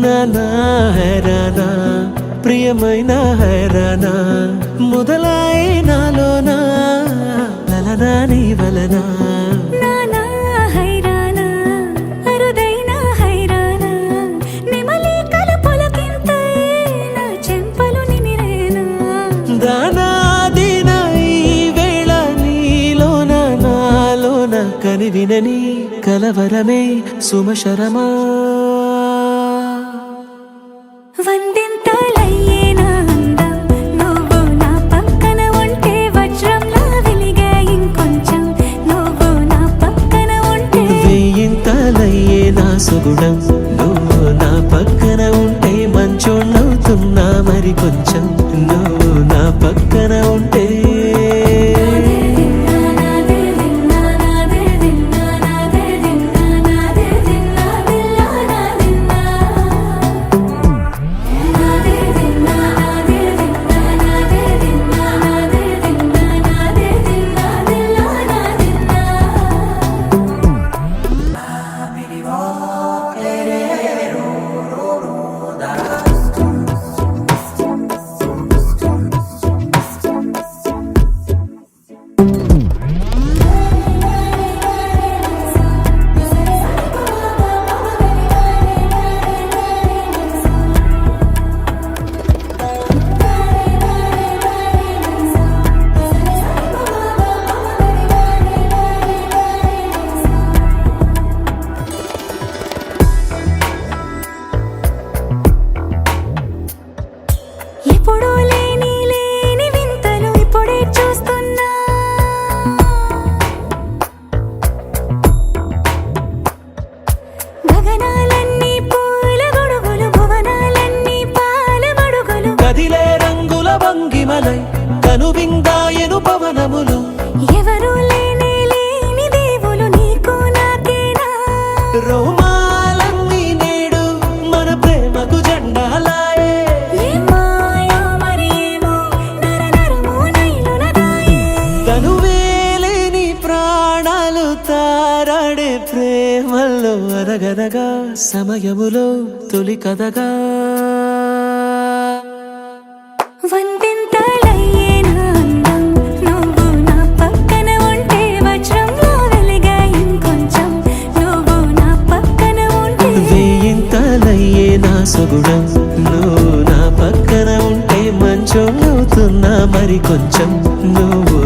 నానా హైరానా ప్రియమైన హైరానా మొదలాయి నాలోనా లలనా నీ వలనా నానా హైరానా అరుదైన హైరానా నిమలి కలుపులకింతై నా చెంపలు నిమిరేనా దానాదిన ఈ వేళ నీలోన నాలోన కనివినని కలవరమే సుమశరమా వందింతలయ్యేనా అందం నువ్వు నా పక్కన ఉంటే వజ్రంలా వెలిగే ఇంకొంచెం నువ్వు నా పక్కన ఉంటే వెయ్యింతలయ్యే నా సుగుణం నువ్వు నా పక్కన ఉంటే మంచోళ్ళవుతున్నా మరి కొంచెం నువ్వు నా పక్కన ఉంటే ఎప్పుడూ లేని వింతలు ఇప్పుడే చూస్తున్నా గగనాలన్నీ పూల గొడుగులు భువనాలన్నీ పాల మడుగులు కదిలే రంగుల భంగిమలై కనువిందాయను పవనములు ఎవరూ లేని దేవులు నీకు నాకేనా రోమాలన్నీ నేడు మన ప్రేమకు జెండాలాయే ఏమాయో మరి ఏమో నరనరమో నైలునదాయే తనువేలేని ప్రాణాలు తారాడే ప్రేమల్లో అనగనగా సమయములో తొలి కథగా వందింతలయ్యేనా అందం నువ్వు నా పక్కన ఉంటే వజ్రంలా వెలిగే ఇంకొంచెం నువ్వు నా పక్కన ఉంటే వెయ్యింతలయ్యే నా సుగుణం నువ్వు నా పక్కన ఉంటే మంచోళ్ళవుతున్నా మరి కొంచెం నువ్వు